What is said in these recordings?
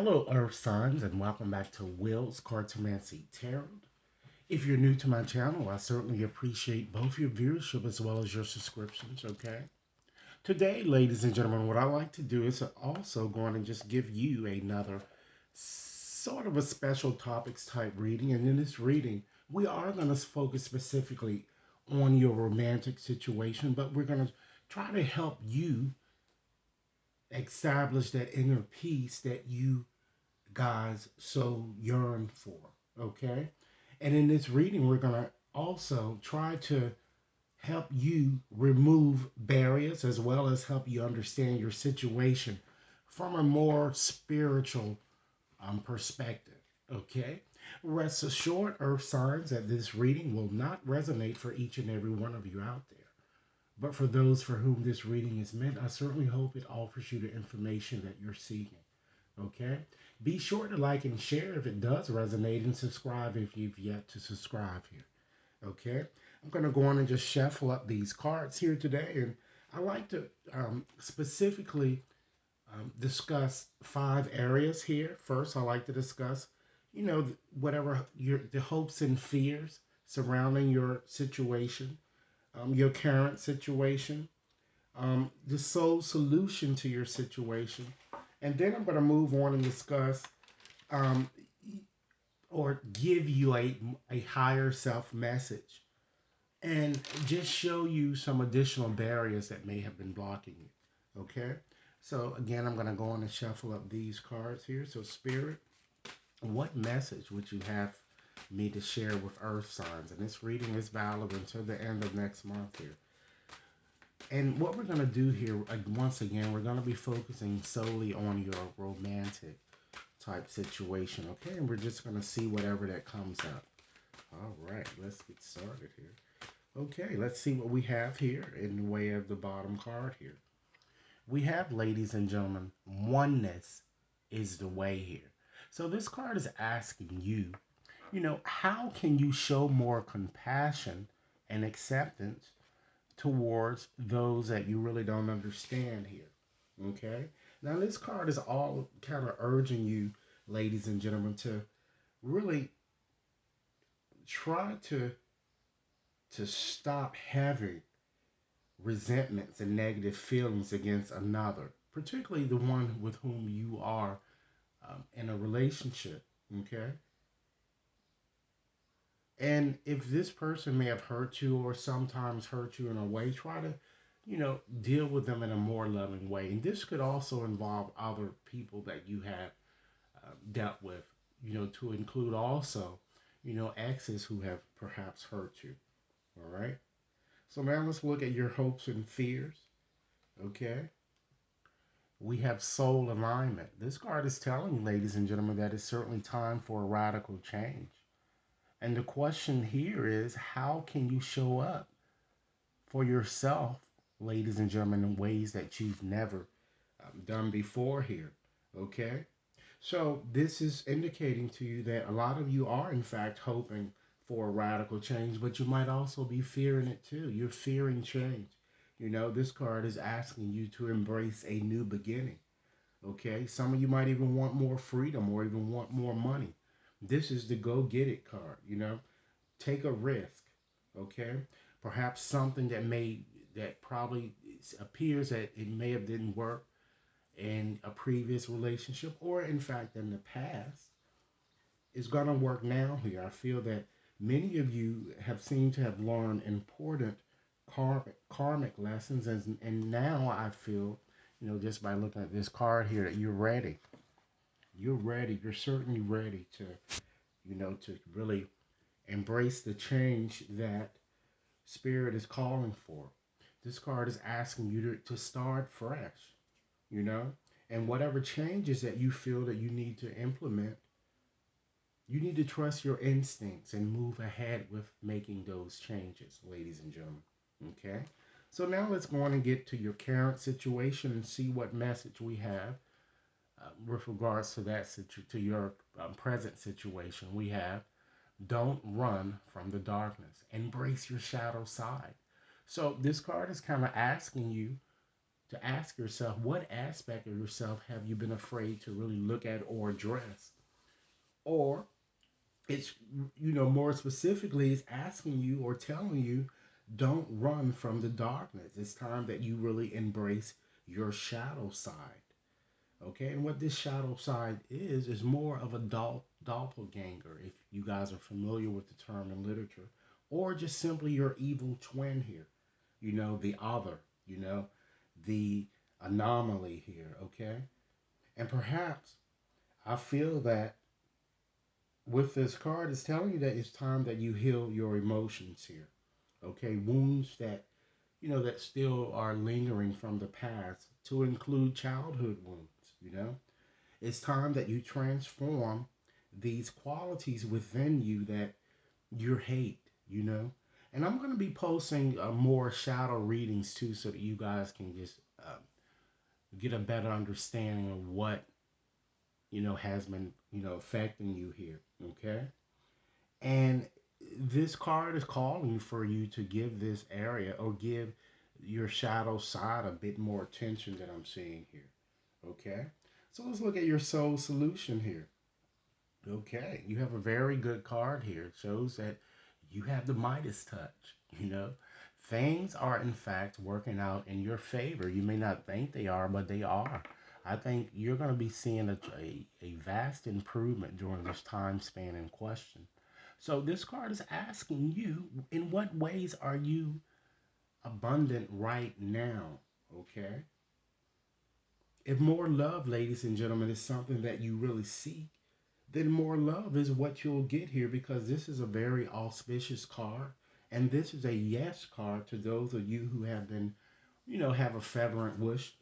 Hello, Earth signs, and welcome back to Will's Cartomancy Tarot. If you're new to my channel, I certainly appreciate both your viewership as well as your subscriptions, okay? Today, ladies and gentlemen, what I like to do is also going to just give you another sort of a special topics type reading. And in this reading, we are going to focus specifically on your romantic situation, but we're going to try to help you establish that inner peace that you guys so yearn for. Okay? And in this reading, we're going to also try to help you remove barriers as well as help you understand your situation from a more spiritual perspective. Okay? Rest assured, Earth signs, that this reading will not resonate for each and every one of you out there. But for those for whom this reading is meant, I certainly hope it offers you the information that you're seeking. Okay? Be sure to like and share if it does resonate and subscribe if you've yet to subscribe here. Okay? I'm going to go on and just shuffle up these cards here today. And I like to specifically discuss 5 areas here. First, I like to discuss, whatever the hopes and fears surrounding your situation, your current situation, the sole solution to your situation. And then I'm going to move on and discuss um, or give you a higher self message and just show you some additional barriers that may have been blocking you. Okay? So, again, I'm going to go on and shuffle up these cards here. So, Spirit, what message would you have me to share with Earth signs? And this reading is valid until the end of next month here. And what we're going to do here, once again, we're going to be focusing solely on your romantic type situation, okay? And we're just going to see whatever that comes up. All right, let's get started here. Okay, let's see what we have here in the way of the bottom card here. We have, ladies and gentlemen, oneness is the way here. So this card is asking you, how can you show more compassion and acceptance towards those that you really don't understand here? Okay? Now, this card is all kind of urging you, ladies and gentlemen, to really try to stop having resentments and negative feelings against another, particularly the one with whom you are in a relationship. Okay? And if this person may have hurt you or sometimes hurt you in a way, try to, deal with them in a more loving way. And this could also involve other people that you have dealt with, to include also, exes who have perhaps hurt you. All right. So now let's look at your hopes and fears. Okay. We have soul alignment. This card is telling you, ladies and gentlemen, that it's certainly time for a radical change. And the question here is, how can you show up for yourself, ladies and gentlemen, in ways that you've never done before here? Okay. So this is indicating to you that a lot of you are, in fact, hoping for a radical change, but you might also be fearing it too. You're fearing change. This card is asking you to embrace a new beginning. Okay? Some of you might even want more freedom or even want more money. This is the go get it card. Take a risk. Okay? Perhaps something that probably appears that it may have didn't work in a previous relationship or in fact in the past is going to work now here. I feel that many of you have seemed to have learned important karmic lessons, and now I feel, just by looking at this card here, that you're ready. You're ready. You're certainly ready to really embrace the change that Spirit is calling for. This card is asking you to start fresh, you know? And whatever changes that you feel that you need to implement, you need to trust your instincts and move ahead with making those changes, ladies and gentlemen. Okay? So now let's go on and get to your current situation and see what message we have with regards to to your present situation. We have, don't run from the darkness. Embrace your shadow side. So this card is kind of asking you, to ask yourself, what aspect of yourself have you been afraid to really look at or address? Or it's, more specifically, it's asking you or telling you, don't run from the darkness. It's time that you really embrace your shadow side. Okay, and what this shadow side is more of a doppelganger, if you guys are familiar with the term in literature, or just simply your evil twin here, the other, you know, the anomaly here, okay? And perhaps I feel that with this card, it's telling you that it's time that you heal your emotions here, okay? Wounds that, that still are lingering from the past, to include childhood wounds, It's time that you transform these qualities within you that you hate, And I'm going to be posting more shadow readings too, so that you guys can just get a better understanding of what, has been, affecting you here, okay? And this card is calling for you to give this area or give your shadow side a bit more attention that I'm seeing here, okay? So let's look at your soul solution here. Okay, you have a very good card here. It shows that you have the Midas touch, Things are, in fact, working out in your favor. You may not think they are, but they are. I think you're going to be seeing a vast improvement during this time span in question. So this card is asking you, in what ways are you abundant right now? Okay. If more love, ladies and gentlemen, is something that you really seek, then more love is what you'll get here, because this is a very auspicious card. And this is a yes card to those of you who have been, have a fervent wish.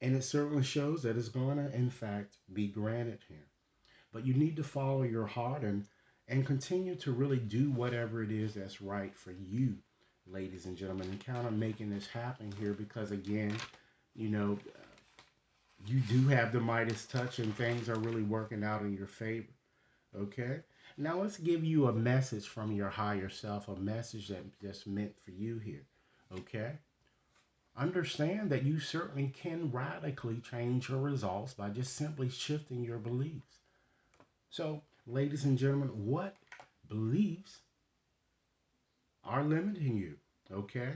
And it certainly shows that it's going to, in fact, be granted here. But you need to follow your heart and continue to really do whatever it is that's right for you, ladies and gentlemen, and kind of making this happen here, because again, you know, you do have the Midas touch and things are really working out in your favor. Okay? Now let's give you a message from your higher self, a message that's meant for you here. Okay? Understand that you certainly can radically change your results by just simply shifting your beliefs. So, ladies and gentlemen, what beliefs are limiting you? Okay?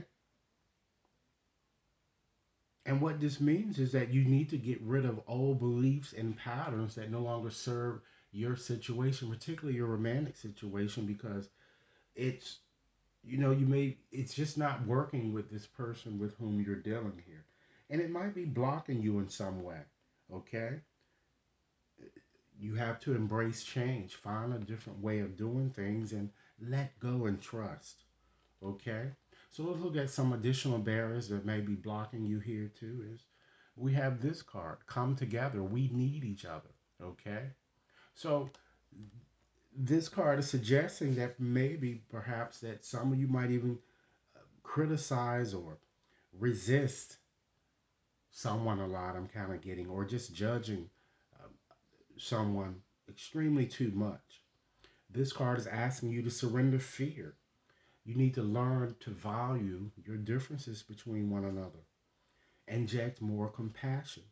And what this means is that you need to get rid of old beliefs and patterns that no longer serve your situation, particularly your romantic situation, because it's, it's just not working with this person with whom you're dealing here. And it might be blocking you in some way. Okay? You have to embrace change, find a different way of doing things, and let go and trust. Okay? So let's look at some additional barriers that may be blocking you here too. Is we have this card, come together. We need each other. Okay? So this card is suggesting that maybe perhaps that some of you might even criticize or resist someone a lot, I'm kind of getting, or just judging uh, someone extremely too much. This card is asking you to surrender fear. You need to learn to value your differences between one another, inject more compassion,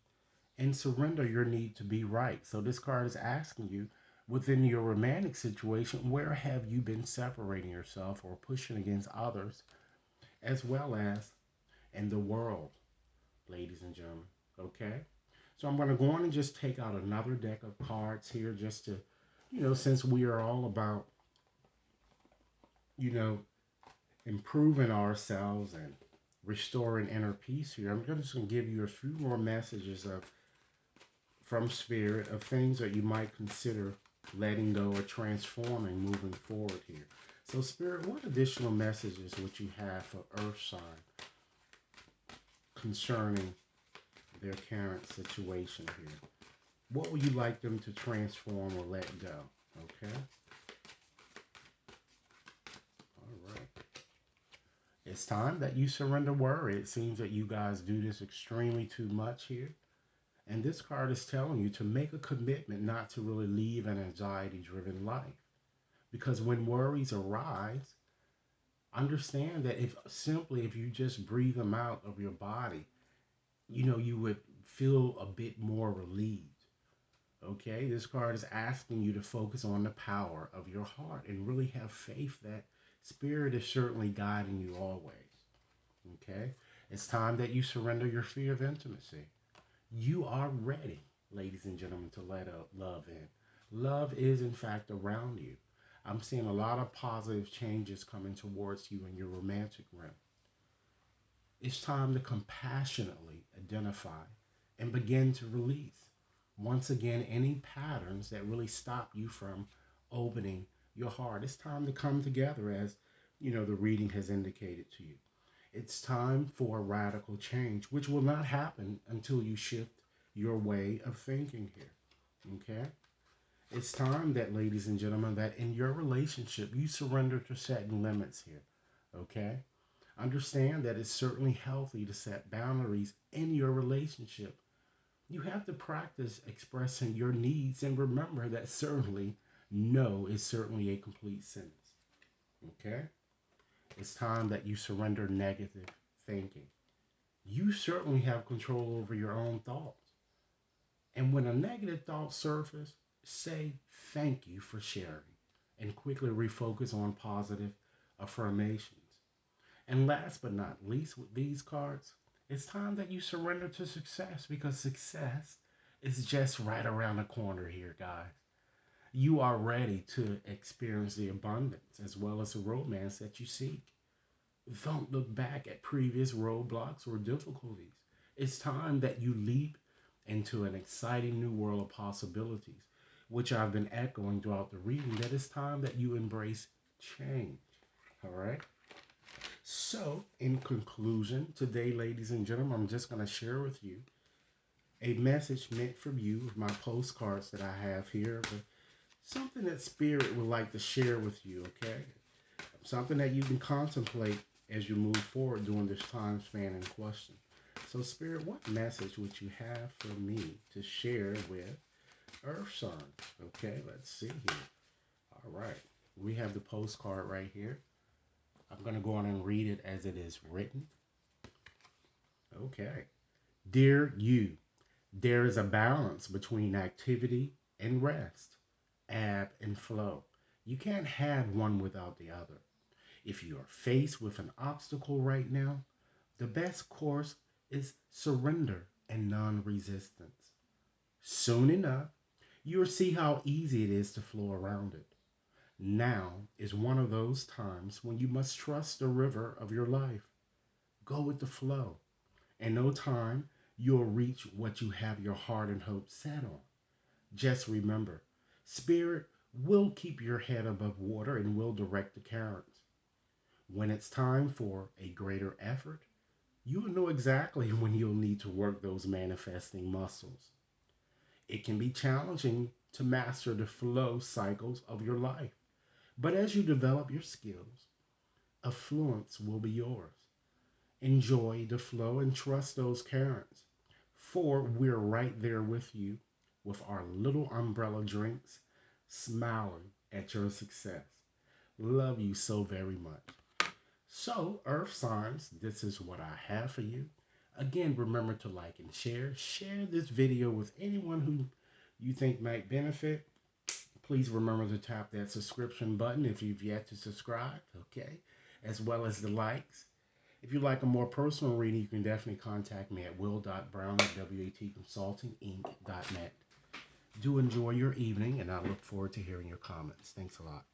and surrender your need to be right. So this card is asking you, within your romantic situation, where have you been separating yourself or pushing against others, as well as in the world, ladies and gentlemen. Okay? So I'm going to go on and just take out another deck of cards here, just to, since we are all about, you know, improving ourselves and restoring inner peace here, I'm just going to give you a few more messages of from spirit of things that you might consider letting go or transforming moving forward here. So spirit, what additional messages would you have for earth sign concerning their current situation here? What would you like them to transform or let go? Okay. All right. It's time that you surrender worry. It seems that you guys do this extremely too much here. And this card is telling you to make a commitment not to really live an anxiety-driven life. Because when worries arise, understand that if you just breathe them out of your body, you would feel a bit more relieved. Okay, this card is asking you to focus on the power of your heart and really have faith that spirit is certainly guiding you always. Okay, it's time that you surrender your fear of intimacy. You are ready, ladies and gentlemen, to let love in. Love is, in fact, around you. I'm seeing a lot of positive changes coming towards you in your romantic realm. It's time to compassionately identify and begin to release, once again, any patterns that really stop you from opening your heart. It's time to come together, as the reading has indicated to you. It's time for radical change, which will not happen until you shift your way of thinking here. Okay? It's time that, ladies and gentlemen, that in your relationship, you surrender to setting limits here. Okay? Understand that it's certainly healthy to set boundaries in your relationship. You have to practice expressing your needs and remember that certainly no is certainly a complete sentence. Okay? It's time that you surrender negative thinking. You certainly have control over your own thoughts. And when a negative thought surfaces, say thank you for sharing and quickly refocus on positive affirmations. And last but not least, with these cards, it's time that you surrender to success because success is just right around the corner here, guys. You are ready to experience the abundance as well as the romance that you seek. Don't look back at previous roadblocks or difficulties. It's time that you leap into an exciting new world of possibilities, which I've been echoing throughout the reading, that it's time that you embrace change. All right? So, in conclusion, today, ladies and gentlemen, I'm just going to share with you a message meant for you with my postcards that I have here, but something that Spirit would like to share with you, okay? Something that you can contemplate as you move forward during this time span in question. So, Spirit, what message would you have for me to share with Earth signs? Okay, let's see here. All right, we have the postcard right here. I'm going to go on and read it as it is written. Okay. Dear you, there is a balance between activity and rest, ebb and flow. You can't have one without the other. If you are faced with an obstacle right now, the best course is surrender and non resistance. Soon enough, you'll see how easy it is to flow around it. Now is one of those times when you must trust the river of your life. Go with the flow. In no time, you'll reach what you have your heart and hope set on. Just remember, Spirit will keep your head above water and will direct the currents. When it's time for a greater effort, you'll know exactly when you'll need to work those manifesting muscles. It can be challenging to master the flow cycles of your life, but as you develop your skills, affluence will be yours. Enjoy the flow and trust those currents, for we're right there with you with our little umbrella drinks, smiling at your success. Love you so very much. So, Earth signs, this is what I have for you. Again, remember to like and share. Share this video with anyone who you think might benefit. Please remember to tap that subscription button if you've yet to subscribe, okay? As well as the likes. If you'd like a more personal reading, you can definitely contact me at will.brown@watconsultinginc.net. Do enjoy your evening, and I look forward to hearing your comments. Thanks a lot.